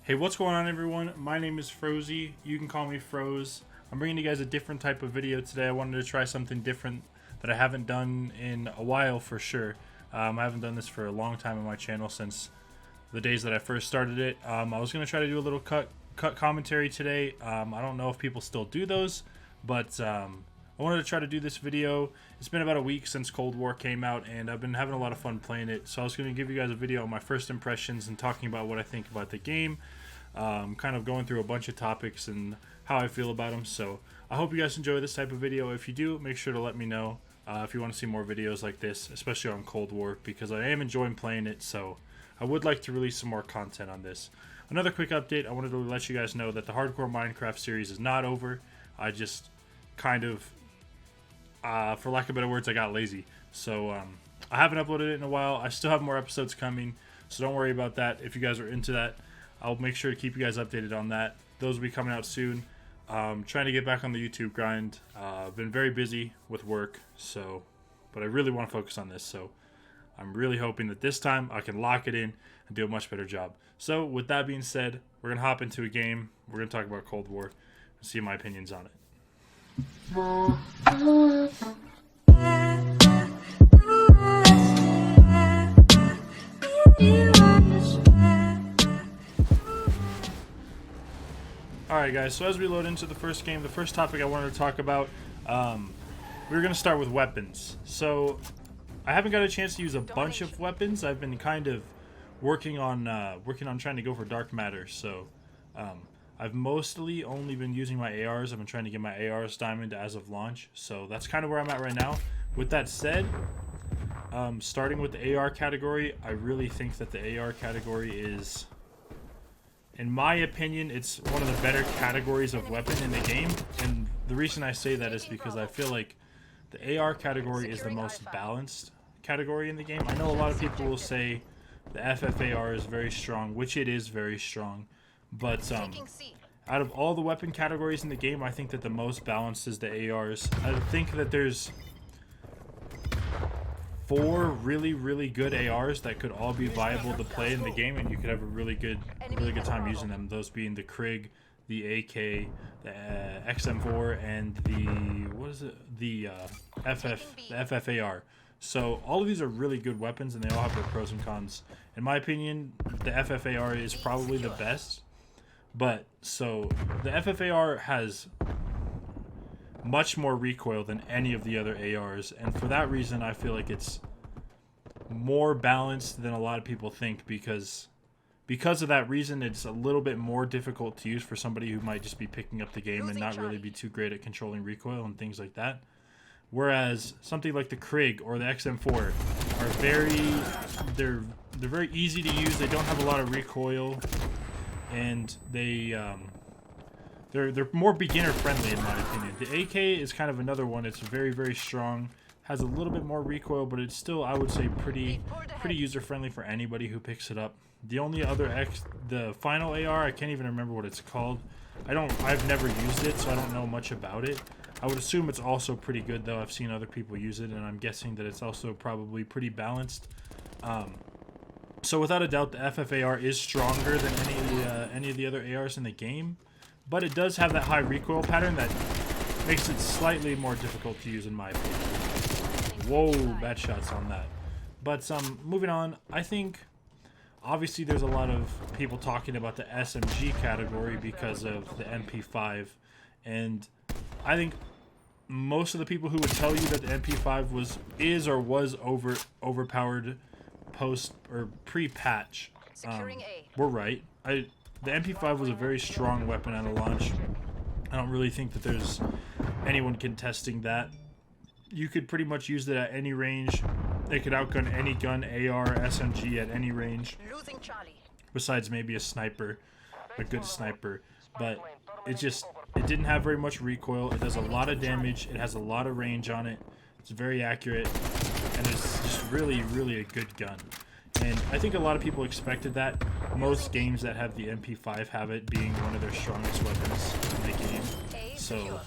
Hey, what's going on, everyone? My name is Frozy. You can call me Froze. I'm bringing you guys a different type of video today. I wanted to try something different that I haven't done in a while for sure. I haven't done this for a long time on my channel, since the days that I first started it. I was going to try to do a little cut commentary today. I don't know if people still do those, but I wanted to try to do this video. It's been about a week since Cold War came out, and I've been having a lot of fun playing it. So I was going to give you guys a video on my first impressions and talking about what I think about the game. Kind of going through a bunch of topics and how I feel about them. So I hope you guys enjoy this type of video. If you do, make sure to let me know if you want to see more videos like this, especially on Cold War, because I am enjoying playing it. So I would like to release some more content on this. Another quick update, I wanted to let you guys know that the Hardcore Minecraft series is not over. I just kind of, for lack of better words, I got lazy. So I haven't uploaded it in a while. I still have more episodes coming, so don't worry about that. If you guys are into that, I'll make sure to keep you guys updated on that. Those will be coming out soon. Trying to get back on the YouTube grind. I've been very busy with work, but I really want to focus on this. So I'm really hoping that this time I can lock it in and do a much better job. So with that being said, we're going to hop into a game. We're going to talk about Cold War and see my opinions on it. Alright guys, so as we load into the first game, the first topic I wanted to talk about, we're going to start with weapons. So I haven't got a chance to use a bunch of weapons. I've been kind of working on trying to go for dark matter. So I've mostly only been using my ARs. I've been trying to get my ARs diamond as of launch. So that's kind of where I'm at right now. With that said, starting with the AR category, I really think that the AR category is, in my opinion, it's one of the better categories of weapon in the game. And the reason I say that is because I feel like the AR category is the most balanced category in the game. I know a lot of people will say the FFAR is very strong, which it is very strong. But out of all the weapon categories in the game, I think that the most balanced is the ARs. I think that there's 4 really good ARs that could all be viable to play in the game, and you could have a really good time using them. Those being the Krig, the AK, the XM4, and the FFAR. So all of these are really good weapons, and they all have their pros and cons. In my opinion, the FFAR is probably the best. But so the FFAR has much more recoil than any of the other ARs, and for that reason I feel like it's more balanced than a lot of people think, because of that reason it's a little bit more difficult to use for somebody who might just be picking up the game and not really be too great at controlling recoil and things like that. Whereas something like the Krig or the XM4 are they're very easy to use. They don't have a lot of recoil, and they're more beginner friendly in my opinion. The AK is kind of another one. It's very strong, has a little bit more recoil, but it's still, I would say, pretty user friendly for anybody who picks it up. The only other the final AR, I can't even remember what it's called. I've never used it, so I don't know much about it. I would assume it's also pretty good though. I've seen other people use it, and I'm guessing that it's also probably pretty balanced. So without a doubt, the FFAR is stronger than any of the other ARs in the game, but it does have that high recoil pattern that makes it slightly more difficult to use in my opinion. Whoa, bad shots on that. But moving on, I think obviously there's a lot of people talking about the SMG category because of the MP5, and I think most of the people who would tell you that the MP5 was overpowered post or pre-patch were right. The MP5 was a very strong weapon at a launch. I don't really think that there's anyone contesting that. You could pretty much use it at any range. It could outgun any gun, AR, SMG at any range, besides maybe a sniper, a good sniper. But it didn't have very much recoil. It does a lot of damage. It has a lot of range on it. It's very accurate, and it's just really a good gun. And I think a lot of people expected that. Most games that have the MP5 have it being one of their strongest weapons in the game. So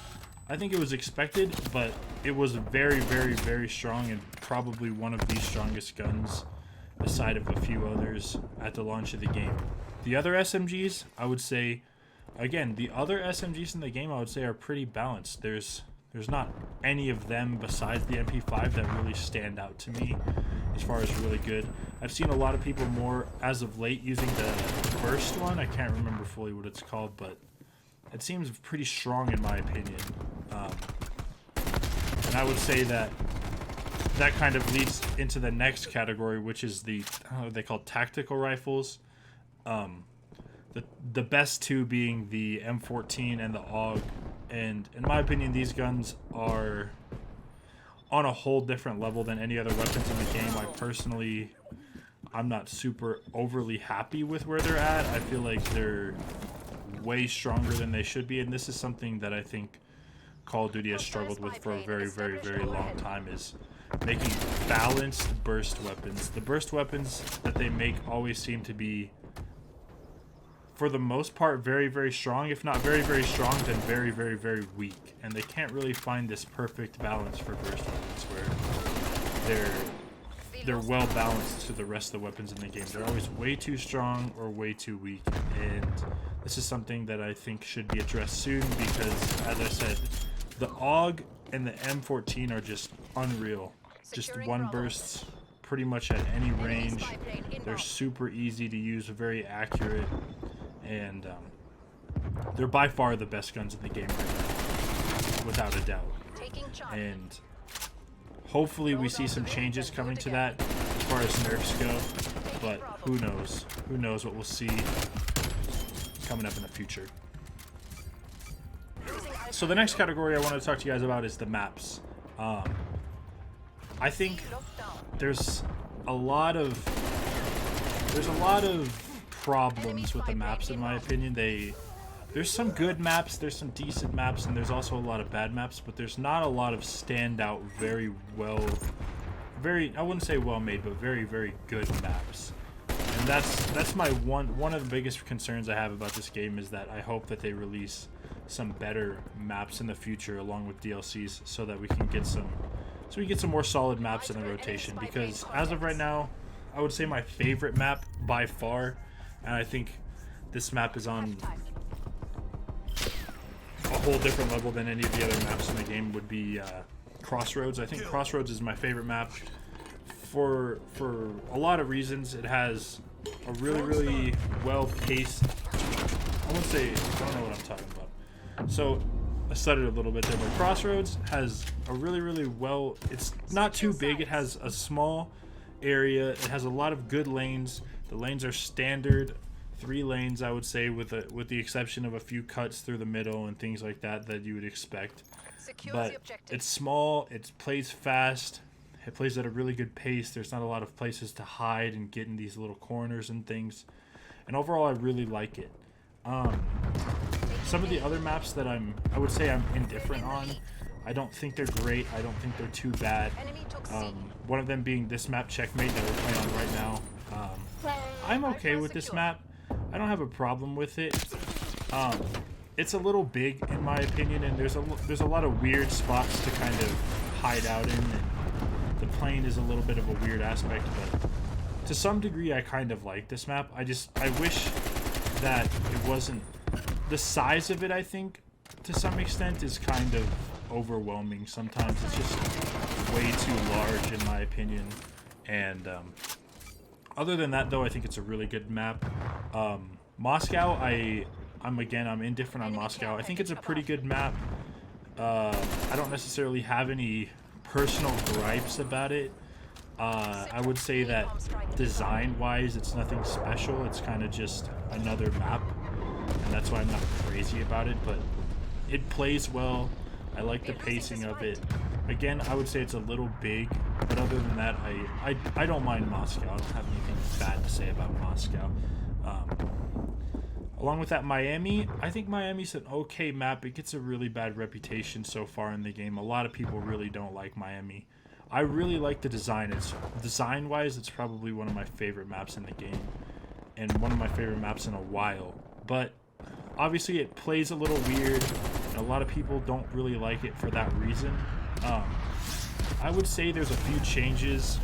I think it was expected, but it was very strong, and probably one of the strongest guns aside of a few others at the launch of the game. The other SMGs, I would say, again, the other SMGs in the game, I would say, are pretty balanced. There's not any of them besides the MP5 that really stand out to me as far as really good. I've seen a lot of people more as of late using the burst one. I can't remember fully what it's called, but it seems pretty strong in my opinion. And I would say that that kind of leads into the next category, which is the, they call tactical rifles. The best two being the M14 and the AUG. And in my opinion, these guns are on a whole different level than any other weapons in the game. I'm not super overly happy with where they're at. I feel like they're way stronger than they should be, and this is something that I think Call of Duty has struggled with for a very, very, very long time, is making balanced burst weapons. The burst weapons that they make always seem to be, for the most part, very, very strong. If not very, very strong, then very, very, very weak. And they can't really find this perfect balance for burst weapons where they're well balanced to the rest of the weapons in the game. They're always way too strong or way too weak. And this is something that I think should be addressed soon because, as I said, the AUG and the M14 are just unreal. Just one bursts pretty much at any range. They're super easy to use, very accurate. And they're by far the best guns in the game right now, without a doubt. And hopefully we see some changes coming to that as far as nerfs go, but who knows? Who knows what we'll see coming up in the future. So the next category I want to talk to you guys about is the maps. I think there's a lot of problems with the maps, in my opinion. There's some good maps, there's some decent maps, and there's also a lot of bad maps, but there's not a lot of standout, I wouldn't say well made, but very, very good maps. And that's my one of the biggest concerns I have about this game, is that I hope that they release some better maps in the future along with DLCs so that we can get some more solid maps in the rotation, because as of right now, I would say my favorite map by far, and I think this map is on a whole different level than any of the other maps in the game, would be Crossroads. I think Crossroads is my favorite map for a lot of reasons. It has a really, really well-paced, I don't know what I'm talking about. So I stuttered a little bit there, but Crossroads has a really, really it's not too big. It has a small area. It has a lot of good lanes. The lanes are standard 3 lanes, I would say, with the exception of a few cuts through the middle and things like that you would expect. But it's small, it plays fast, it plays at a really good pace. There's not a lot of places to hide and get in these little corners and things. And overall, I really like it. Some of the other maps that I would say I'm indifferent on, I don't think they're great. I don't think they're too bad. One of them being this map, Checkmate, that we're playing on right now. I'm okay with this map. I don't have a problem with it. It's a little big in my opinion, and there's a lot of weird spots to kind of hide out in, and the plane is a little bit of a weird aspect, but to some degree I kind of like this map. I wish that it wasn't, the size of it, I think to some extent is kind of overwhelming. Sometimes it's just way too large in my opinion, and other than that though, I think it's a really good map. Moscow, I'm indifferent on Moscow. I think it's a pretty good map. I don't necessarily have any personal gripes about it. I would say that design-wise, it's nothing special. It's kind of just another map, and that's why I'm not crazy about it, but it plays well. I like the pacing of it. Again, I would say it's a little big, but other than that, I don't mind Moscow. I don't have anything bad to say about Moscow. Along with that, Miami, I think Miami's an okay map. It gets a really bad reputation so far in the game. A lot of people really don't like Miami. I really like the design. Design-wise, it's probably one of my favorite maps in the game, and one of my favorite maps in a while. But obviously, it plays a little weird, and a lot of people don't really like it for that reason. I would say there's a few changes.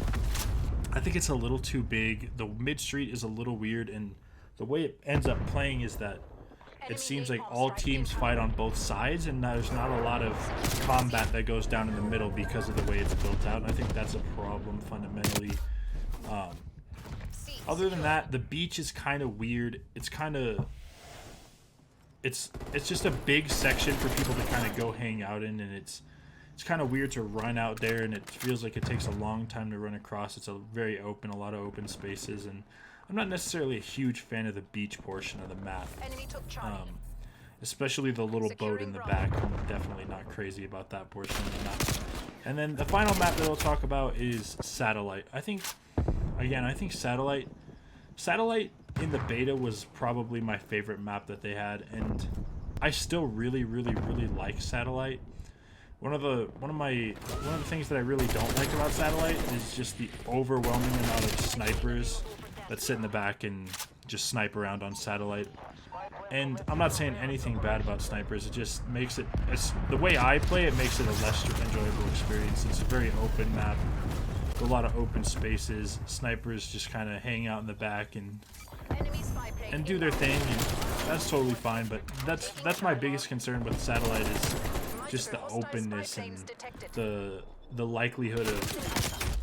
I think it's a little too big. The mid-street is a little weird, and the way it ends up playing is that it seems like all teams fight on both sides, and there's not a lot of combat that goes down in the middle because of the way it's built out. And I think that's a problem fundamentally. Other than that, the beach is kind of weird. It's kind of it's just a big section for people to kind of go hang out in, and it's kind of weird to run out there, and it feels like it takes a long time to run across. It's a very open, a lot of open spaces, and I'm not necessarily a huge fan of the beach portion of the map. Especially the little boat in the back. I'm definitely not crazy about that portion of the map. And then the final map that I'll talk about is Satellite. I think Satellite in the beta was probably my favorite map that they had, and I still really like Satellite. One of the things that I really don't like about Satellite is just the overwhelming amount of snipers that sit in the back and just snipe around on Satellite. And I'm not saying anything bad about snipers, it just makes it's the way I play it makes it a less enjoyable experience. It's a very open map, a lot of open spaces. Snipers just kind of hang out in the back and do their thing, and that's totally fine. But that's my biggest concern with Satellite is just the openness and the likelihood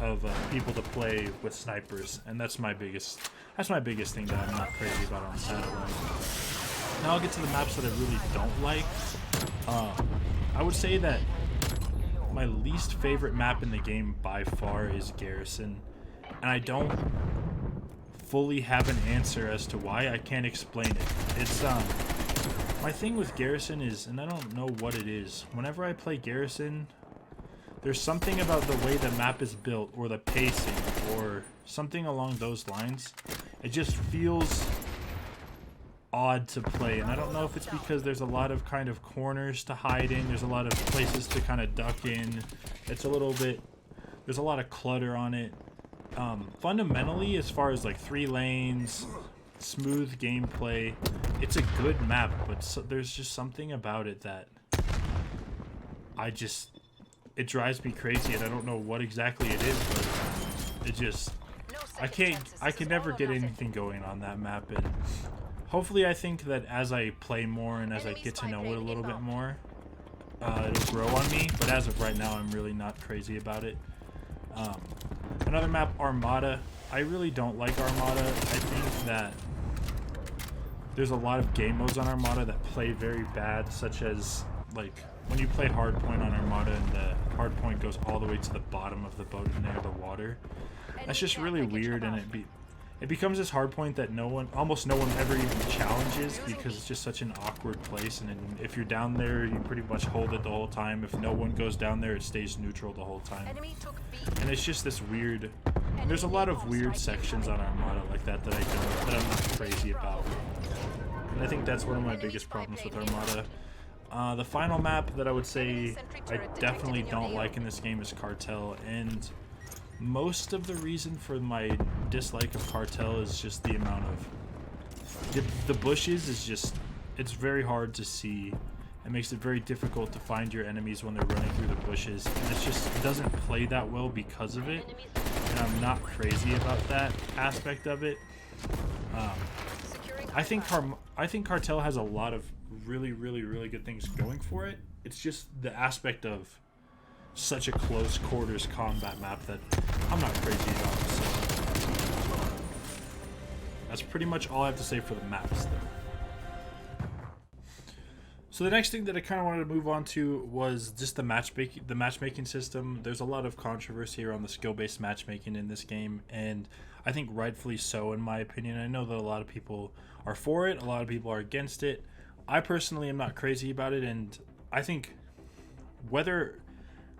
of people to play with snipers, and that's my biggest thing that I'm not crazy about on Satellite. Now I'll get to the maps that I really don't like. I would say that my least favorite map in the game by far is Garrison, and I don't fully have an answer as to why. I can't explain it. It's my thing with Garrison is, and I don't know what it is, whenever I play Garrison, there's something about the way the map is built, or the pacing, or something along those lines. It just feels odd to play, and I don't know if it's because there's a lot of kind of corners to hide in, there's a lot of places to kind of duck in. There's a lot of clutter on it. Fundamentally, as far as like 3 lanes, smooth gameplay, it's a good map, but there's just something about it that it drives me crazy, and I don't know what exactly it is, but it just I can never get anything going on that map. And hopefully I think that as I play more and as I get to know it a little bit more, it'll grow on me, but as of right now I'm really not crazy about it. Another map, Armada. I really don't like Armada. I think that there's a lot of game modes on Armada that play very bad, such as like when you play hardpoint on Armada and the hardpoint goes all the way to the bottom of the boat and near the water. That's just really weird, and it becomes this hardpoint that almost no one ever even challenges, because it's just such an awkward place, and if you're down there you pretty much hold it the whole time. If no one goes down there, it stays neutral the whole time, and it's just this weird. There's a lot of weird sections on Armada like that I'm not crazy about, and I think that's one of my biggest problems with Armada. The final map that I would say I definitely don't like in this game is Cartel, and most of the reason for my dislike of Cartel is just the amount of the bushes is just, it's very hard to see. It makes it very difficult to find your enemies when they're running through the bushes, and it doesn't play that well because of it, and I'm not crazy about that aspect of it. I think Cartel has a lot of really good things going for it. It's just the aspect of such a close quarters combat map that I'm not crazy about. So that's pretty much all I have to say for the maps, though. So the next thing that I kind of wanted to move on to was just the matchmaking system. There's a lot of controversy around the skill-based matchmaking in this game, and I think rightfully so, in my opinion. I know that a lot of people are for it, a lot of people are against it. I personally am not crazy about it, and I think whether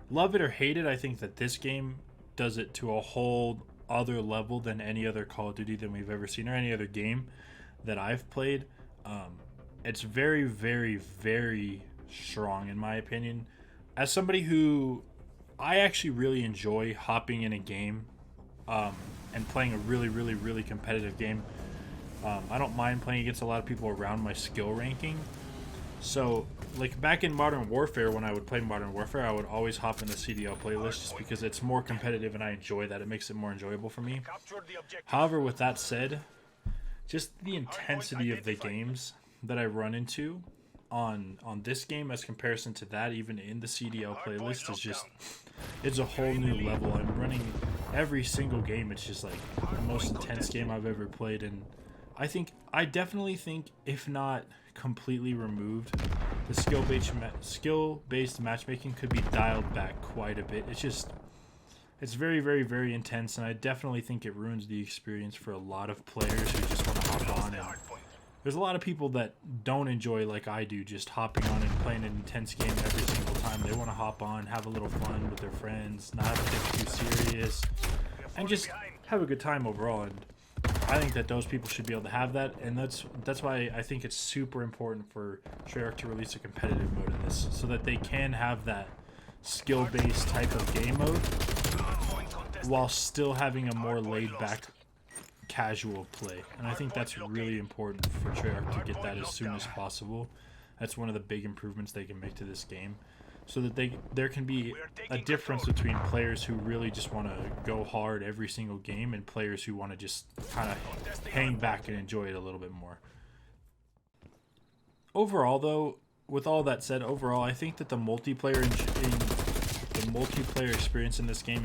love it or hate it, I think that this game does it to a whole other level than any other Call of Duty that we've ever seen, or any other game that I've played. It's very strong, in my opinion. As somebody who, I actually really enjoy hopping in a game and playing a really competitive game. I don't mind playing against a lot of people around my skill ranking. So, like back in Modern Warfare, when I would play Modern Warfare, I would always hop in the CDL playlist just because it's more competitive and I enjoy that. It makes it more enjoyable for me. However, with that said, just the intensity of the games that I run into on this game as comparison to that, even in the CDL playlist, is just, it's a whole new level. I'm running every single game. It's just like the most intense game I've ever played, and I definitely think, if not completely removed, the skill-based matchmaking could be dialed back quite a bit. It's very, very, very intense, and I definitely think it ruins the experience for a lot of players who just want to hop on. And there's a lot of people that don't enjoy, like I do, just hopping on and playing an intense game every single time. They want to hop on, have a little fun with their friends, not have to take it too serious, and just have a good time overall. And I think that those people should be able to have that, and that's why I think it's super important for Treyarch to release a competitive mode in this, so that they can have that skill-based type of game mode while still having a more laid-back casual play. And I think that's really important for Treyarch to get that as soon as possible. That's one of the big improvements they can make to this game, so that there can be a difference between players who really just want to go hard every single game and players who want to just kind of hang back and enjoy it a little bit more. Overall, though, with all that said, overall, I think that the multiplayer experience in this game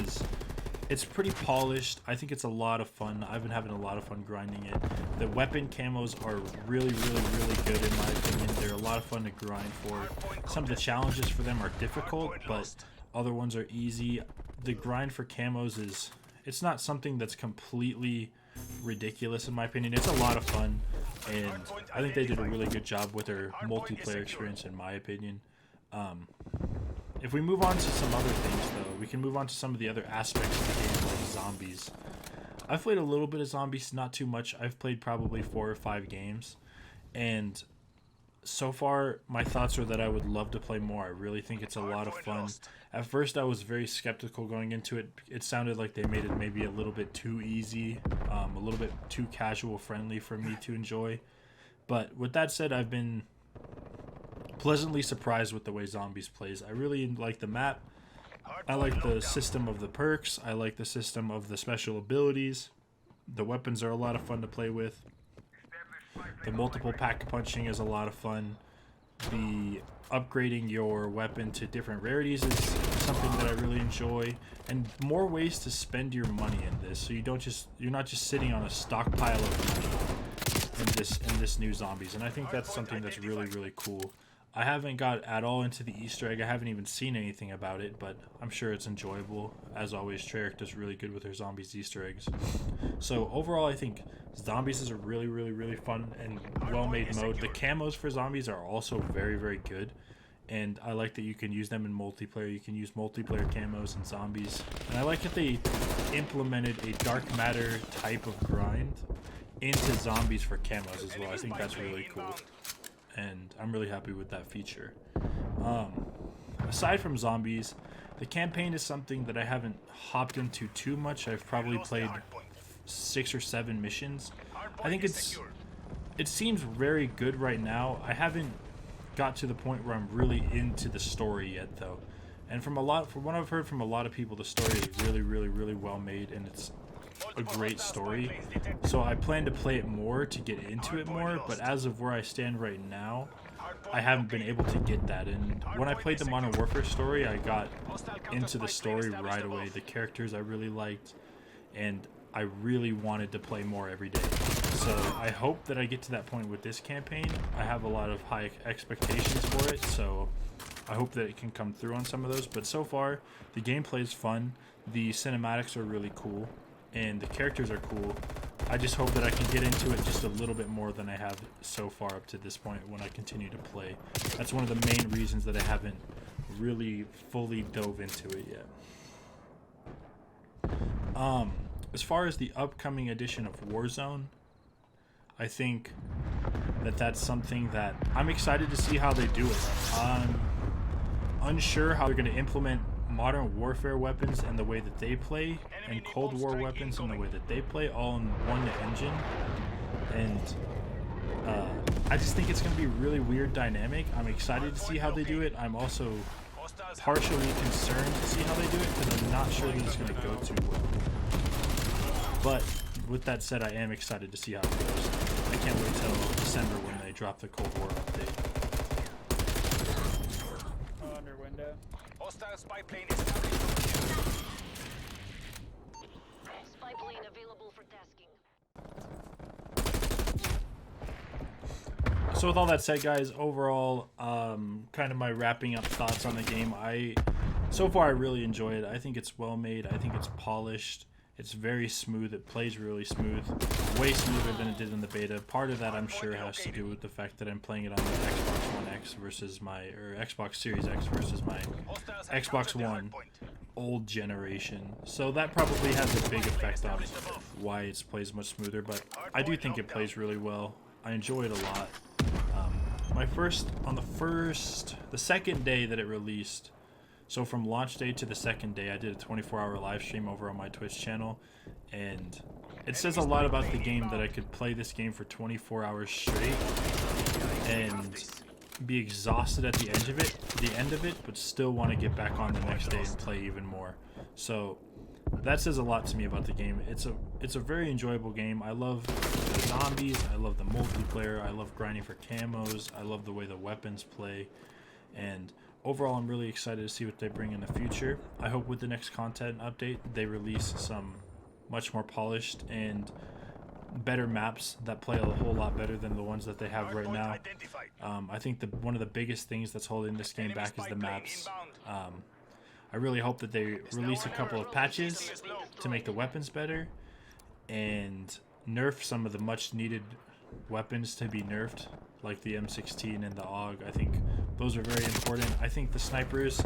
it's pretty polished. I think it's a lot of fun. I've been having a lot of fun grinding it. The weapon camos are really, really, really good in my opinion. They're a lot of fun to grind for. Some of the challenges for them are difficult, but other ones are easy. The grind for camos it's not something that's completely ridiculous in my opinion. It's a lot of fun, and I think they did a really good job with their multiplayer experience in my opinion. If we move on to some other things, though, we can move on to some of the other aspects of the game, like zombies. I've played a little bit of zombies, not too much. I've played probably 4 or 5 games, and so far my thoughts are that I would love to play more. I really think it's a lot of fun. At first I was very skeptical going into it. It sounded like they made it maybe a little bit too easy, a little bit too casual friendly for me to enjoy. But with that said, I've been pleasantly surprised with the way Zombies plays. I really like the map. I like the system of the perks. I like the system of the special abilities. The weapons are a lot of fun to play with. The multiple pack punching is a lot of fun. The upgrading your weapon to different rarities is something that I really enjoy, and more ways to spend your money in this, so you're not just sitting on a stockpile of money in this new Zombies. And I think that's something that's really, really cool. I haven't got at all into the Easter egg. I haven't even seen anything about it, but I'm sure it's enjoyable. As always, Treyarch does really good with their Zombies Easter eggs. So overall, I think Zombies is a really, really, really fun and well-made mode. The camos for Zombies are also very, very good, and I like that you can use them in multiplayer. You can use multiplayer camos in Zombies, and I like that they implemented a dark matter type of grind into Zombies for camos as well. I think that's really cool, and I'm really happy with that feature. Aside from Zombies, the campaign is something that I haven't hopped into too much. I've probably played 6 or 7 missions. I think it seems very good right now. I haven't got to the point where I'm really into the story yet, though. And from what I've heard from a lot of people, the story is really, really, really well made, and it's a great story. So I plan to play it more to get into it more, but as of where I stand right now, I haven't been able to get that. And when I played the Modern Warfare story, I got into the story right away. The characters I really liked, and I really wanted to play more every day. So I hope that I get to that point with this campaign. I have a lot of high expectations for it, so I hope that it can come through on some of those. But so far, the gameplay is fun, the cinematics are really cool, and the characters are cool. I just hope that I can get into it just a little bit more than I have so far up to this point when I continue to play. That's one of the main reasons that I haven't really fully dove into it yet. As far as the upcoming edition of Warzone, I think that that's something that I'm excited to see how they do it. I'm unsure how they're going to implement Modern Warfare weapons and the way that they play, and Cold War weapons and the way that they play, all in one engine. And I just think it's going to be a really weird dynamic. I'm excited to see how they do it. I'm also partially concerned to see how they do it, because I'm not sure that it's going to go too well. But with that said, I am excited to see how it goes. can't wait till December when they drop the Cold War update. Oh, under window. Hostile spy plane established. Spy plane available for tasking. So with all that said, guys, overall, kind of my wrapping up thoughts on the game. So far, I really enjoy it. I think it's well made. I think it's polished. It's very smooth. It plays really smooth, way smoother than it did in the beta. Part of that, I'm sure, has to do with the fact that I'm playing it on the Xbox One X versus or Xbox Series X versus my Xbox One old generation. So that probably has a big effect on why it plays much smoother. But I do think it plays really well. I enjoy it a lot. The second day that it released, so from launch day to the second day, I did a 24-hour live stream over on my Twitch channel, and it says a lot about the game that I could play this game for 24 hours straight and be exhausted at the end of it, but still want to get back on the next day and play even more. So that says a lot to me about the game. It's a very enjoyable game. I love the zombies. I love the multiplayer. I love grinding for camos. I love the way the weapons play. And overall, I'm really excited to see what they bring in the future. I hope with the next content update, they release some much more polished and better maps that play a whole lot better than the ones that they have right now. I think one of the biggest things that's holding this game back is the maps. I really hope that they release a couple of patches to make the weapons better and nerf some of the much needed weapons to be nerfed, like the M16 and the AUG. I think those are very important. I think the snipers,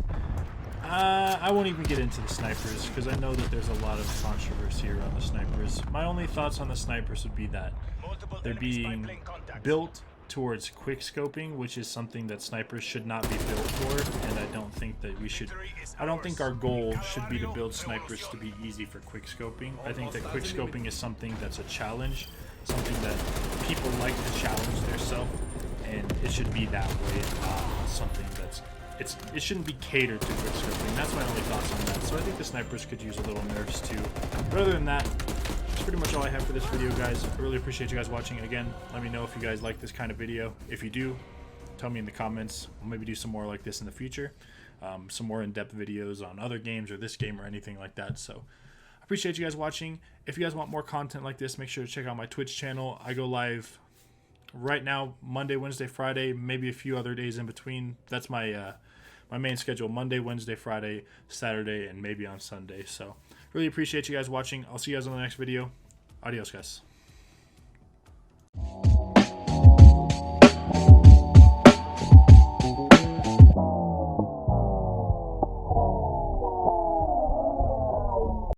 I won't even get into the snipers because I know that there's a lot of controversy around the snipers. My only thoughts on the snipers would be that they're being built towards quick scoping, which is something that snipers should not be built for, and I don't think that I don't think our goal should be to build snipers to be easy for quick scoping. I think that quick scoping is something that's a challenge, something that people like to challenge themselves, and it should be that way, something that's it shouldn't be catered to quick scoping. That's my only thoughts on that. So I think the snipers could use a little nerfs too. But other than that, that's pretty much all I have for this video, guys. I really appreciate you guys watching. Again, let me know if you guys like this kind of video. If you do, tell me in the comments. We'll maybe do some more like this in the future. Some more in-depth videos on other games or this game or anything like that. So I appreciate you guys watching. If you guys want more content like this, make sure to check out my Twitch channel. I go live right now Monday, Wednesday, Friday, maybe a few other days in between. That's my my main schedule: Monday, Wednesday, Friday, Saturday, and maybe on Sunday. So really appreciate you guys watching. I'll see you guys on the next video. Adios, guys.